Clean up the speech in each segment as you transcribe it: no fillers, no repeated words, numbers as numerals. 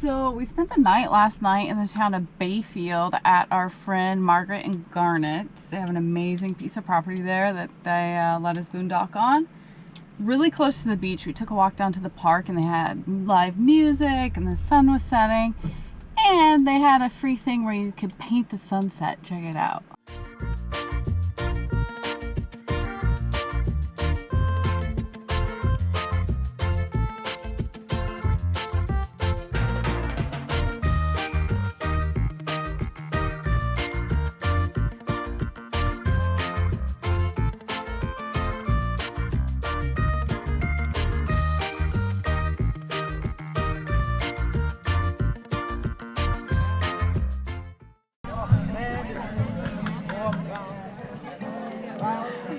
So we spent the night last night in the town of Bayfield at our friend Margaret and Garnet. They have an amazing piece of property there that they let us boondock on. Really close to the beach. We took a walk down to the park and they had live music and the sun was setting. And they had a free thing where you could paint the sunset. Check it out.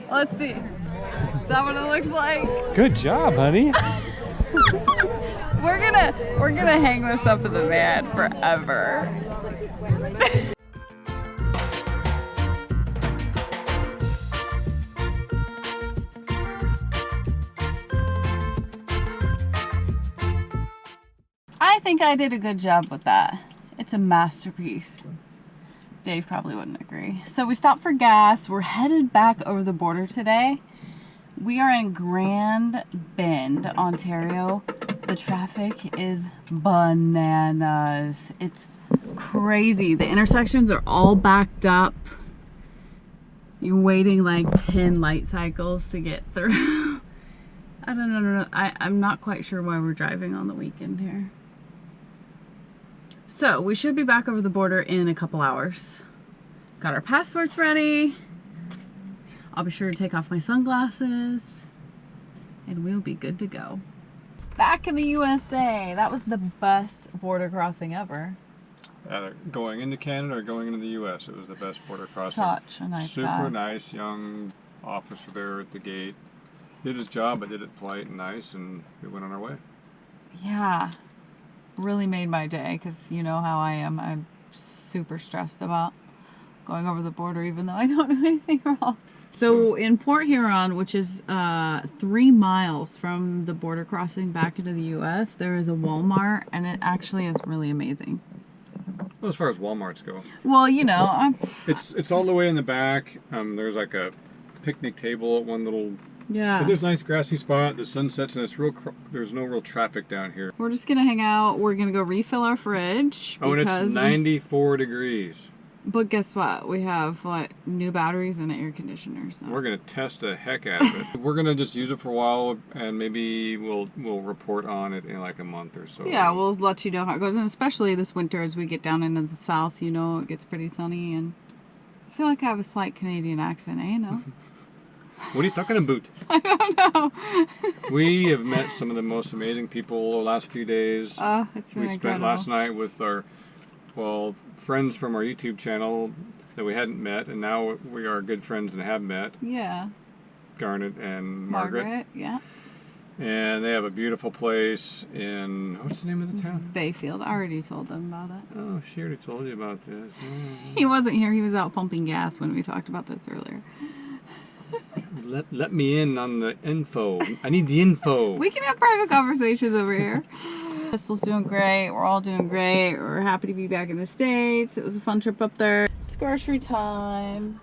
Let's see. Is that what it looks like? Good job, honey. We're gonna hang this up in the van forever. I think I did a good job with that. It's a masterpiece. Dave probably wouldn't agree. So we stopped for gas. We're headed back over the border today. We are in Grand Bend, Ontario. The traffic is bananas. It's crazy. The intersections are all backed up. You're waiting like 10 light cycles to get through. I don't know. I'm not quite sure why we're driving on the weekend here. So we should be back over the border in a couple hours. Got our passports ready. I'll be sure to take off my sunglasses and we'll be good to go. Back in the USA. That was the best border crossing ever. Going into Canada or going into the U.S., it was the best border crossing. Such a nice guy. Super nice young officer there at the gate. Did his job, but did it polite and nice, and we went on our way. Yeah. Really made my day because you know how I am. I'm super stressed about going over the border even though I don't do anything wrong. So in Port Huron, which is 3 miles from the border crossing back into the U.S., there is a Walmart and it actually is really amazing. Well, as far as Walmarts go. Well, you know, It's all the way in the back. There's like a picnic table at one little... Yeah. But there's a nice grassy spot. The sun sets and there's no real traffic down here. We're just going to hang out. We're going to go refill our fridge. Oh, and it's 94 degrees. But guess what? We have like new batteries and an air conditioner. So. We're going to test the heck out of it. We're going to just use it for a while and maybe we'll report on it in like a month or so. Yeah, we'll let you know how it goes. And especially this winter as we get down into the south, you know, it gets pretty sunny. And I feel like I have a slight Canadian accent, you know? What are you talking about? I don't know. We have met some of the most amazing people the last few days. It's been incredible. We spent last night with our, friends from our YouTube channel that we hadn't met, and now we are good friends and have met. Yeah. Garnet and Margaret. Yeah. And they have a beautiful place in, what's the name of the town? Bayfield. I already told them about it. Oh, she already told you about this. He wasn't here. He was out pumping gas when we talked about this earlier. Let me in on the info. I need the info. We can have private conversations over here. Crystal's doing great. We're all doing great. We're happy to be back in the States. It was a fun trip up there. It's grocery time.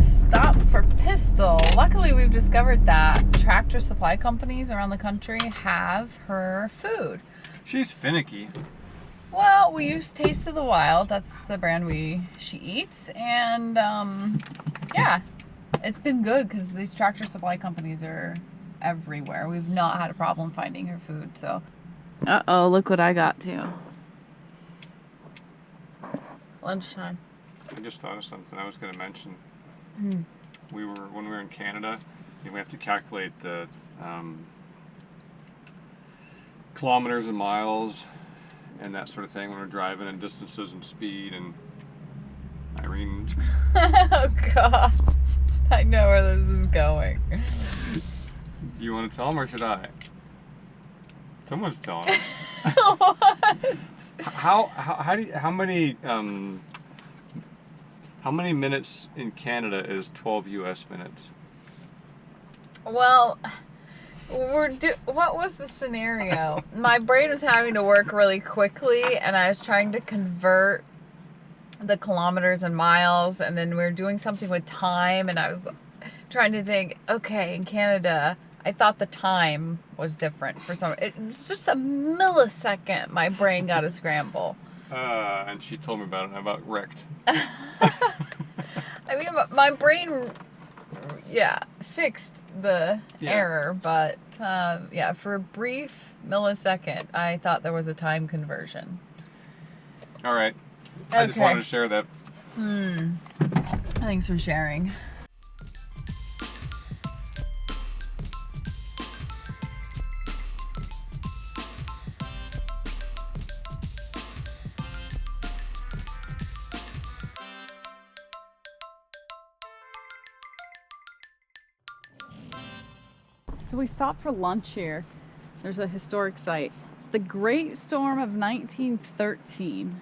Stop for Pistol. Luckily, we've discovered that Tractor Supply companies around the country have her food. She's finicky. Well, we use Taste of the Wild. That's the brand she eats, and yeah, it's been good because these Tractor Supply companies are everywhere. We've not had a problem finding her food. So, look what I got too. Lunchtime. I just thought of something I was going to mention. When we were in Canada, we have to calculate the kilometers and miles and that sort of thing when we're driving, and distances and speed. And Irene, Oh God, I know where this is going. do you want to tell them or should I? Someone's telling them. What? How many minutes in Canada is 12 U.S. minutes? Well, what was the scenario? My brain was having to work really quickly, and I was trying to convert the kilometers and miles, and then we were doing something with time, and I was trying to think, okay, in Canada, I thought the time was different for some. It was just a millisecond. My brain got a scramble. And she told me about it, and I about wrecked. I mean, my brain, fixed the error, but for a brief millisecond, I thought there was a time conversion. All right. I just wanted to share that. Thanks for sharing. So we stopped for lunch here. There's a historic site. It's the Great Storm of 1913.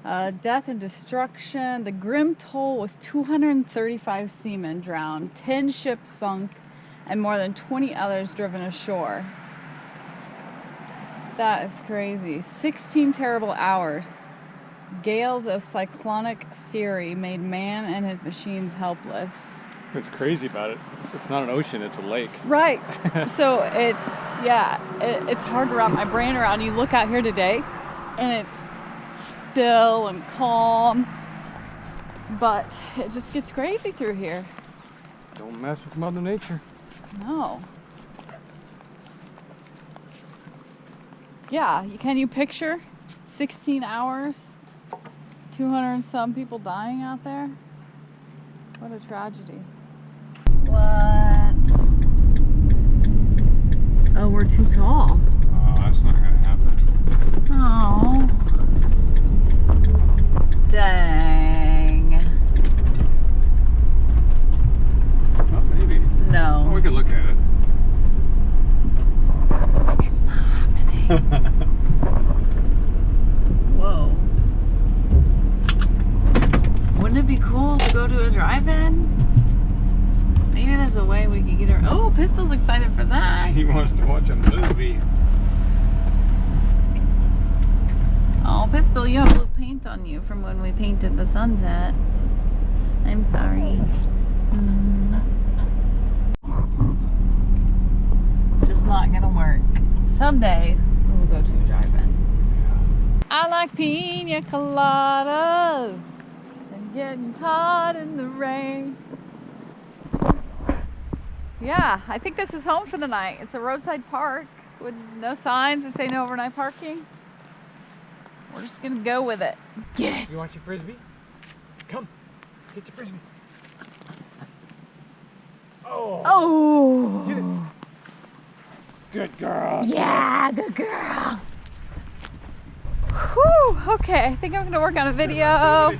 Death and destruction. The grim toll was 235 seamen drowned, 10 ships sunk, and more than 20 others driven ashore. That is crazy. 16 terrible hours. Gales of cyclonic fury made man and his machines helpless. What's crazy about it, it's not an ocean, it's a lake. Right. So it's hard to wrap my brain around. You look out here today, and it's still and calm, but it just gets crazy through here. Don't mess with Mother Nature. No. Yeah, can you picture 16 hours, 200 and some people dying out there? What a tragedy. What? Oh, we're too tall. Oh, that's not gonna happen. Oh. Dang. Oh, maybe. No. Oh, we could look at it. It's not happening. Whoa. Wouldn't it be cool to go to a drive-in? Maybe there's a way we could get her. Oh, Pistol's excited for that. He wants to watch a movie. Oh, Pistol, you have blue paint on you from when we painted the sunset. I'm sorry. Just not gonna work. Someday we'll go to a drive-in. I like pina coladas and getting caught in the rain. Yeah, I think this is home for the night. It's a roadside park with no signs that say no overnight parking. We're just gonna go with it. Get it. You want your frisbee? Come, get your frisbee. Oh. Oh. Get it. Good girl. Yeah, good girl. Whew. Okay, I think I'm gonna work on a video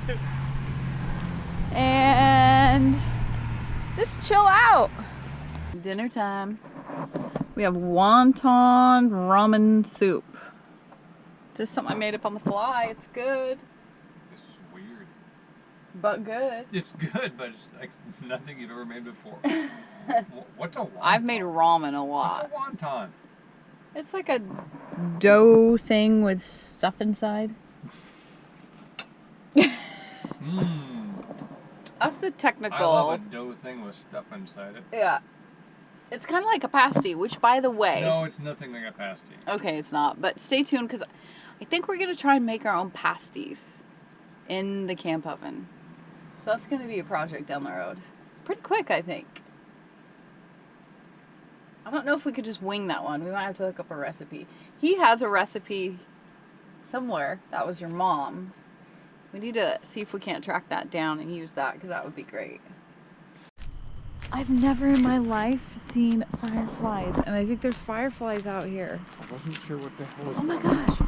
and just chill out. Dinner time. We have wonton ramen soup. Just something I made up on the fly. It's good. This is weird. But good. It's good, but it's like nothing you've ever made before. What's a wonton? I've made ramen a lot. What's a wonton? It's like a dough thing with stuff inside. That's the technical. I love a dough thing with stuff inside it. Yeah. It's kind of like a pasty, which, by the way... No, it's nothing like a pasty. Okay, it's not. But stay tuned, because I think we're going to try and make our own pasties in the camp oven. So that's going to be a project down the road. Pretty quick, I think. I don't know if we could just wing that one. We might have to look up a recipe. He has a recipe somewhere. That was your mom's. We need to see if we can't track that down and use that, because that would be great. I've never in my life seen fireflies, and I think there's fireflies out here. I wasn't sure what the hell was Oh my going on. gosh.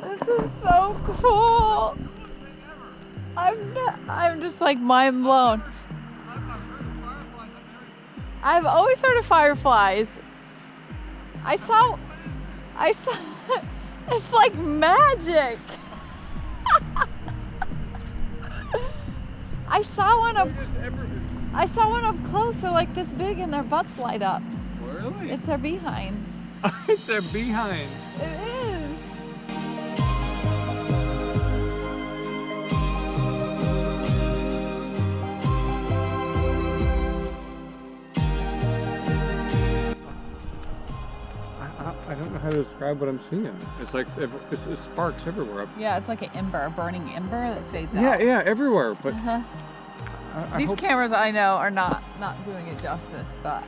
This is so cool. I'm just like mind blown. I've always heard of fireflies. I saw, it's like magic. I saw one up close. They're like this big and their butts light up. Really? It's their behinds. It's their behinds. It is. I don't know how to describe what I'm seeing. It's like it's sparks everywhere. Yeah, it's like an ember, a burning ember that fades out. Yeah, everywhere. But I These hope- cameras I know are not doing it justice, but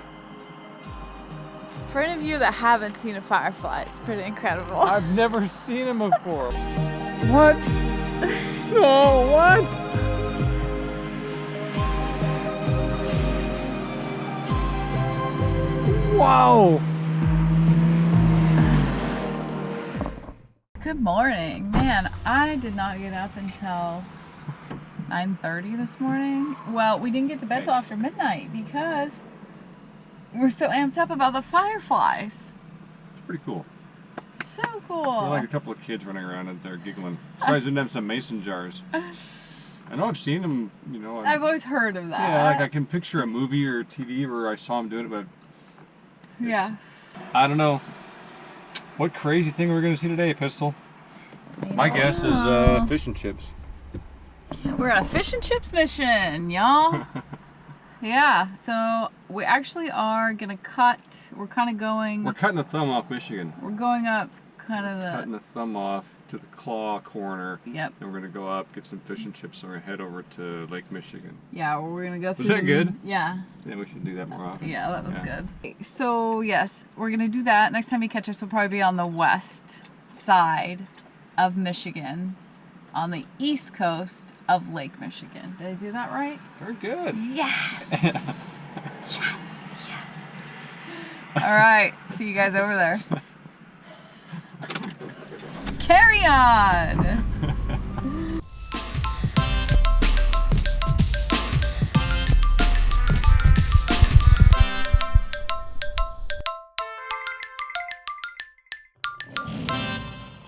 for any of you that haven't seen a firefly, it's pretty incredible. I've never seen them before. What? No, what? Wow. Good morning. Man, I did not get up until 9:30 this morning. Well, we didn't get to bed till after midnight because we're so amped up about the fireflies. It's pretty cool. So cool. They're like a couple of kids running around out there giggling. Surprised we didn't have some mason jars. I know I've seen them, you know. I've always heard of that. Yeah, like I can picture a movie or TV where I saw them doing it, but Yeah. I don't know. What crazy thing we're going to see today, Pistol? My guess is fish and chips. We're on a fish and chips mission, y'all. Yeah, so we actually are gonna cut. We're kind of going. We're cutting the thumb off Michigan. We're going up, kind of the. Cutting the thumb off to the claw corner. Yep. Then we're going to go up, get some fish and chips, and we're going to head over to Lake Michigan. Yeah, we're gonna go through. Was that good? Yeah. Yeah, we should do that more often. Yeah, that was good. So yes, we're gonna do that. Next time you catch us, we'll probably be on the west side of Michigan, on the east coast of Lake Michigan. Did I do that right? Very good. Yes. Yes. Yes. All right. See you guys over there. Carry on.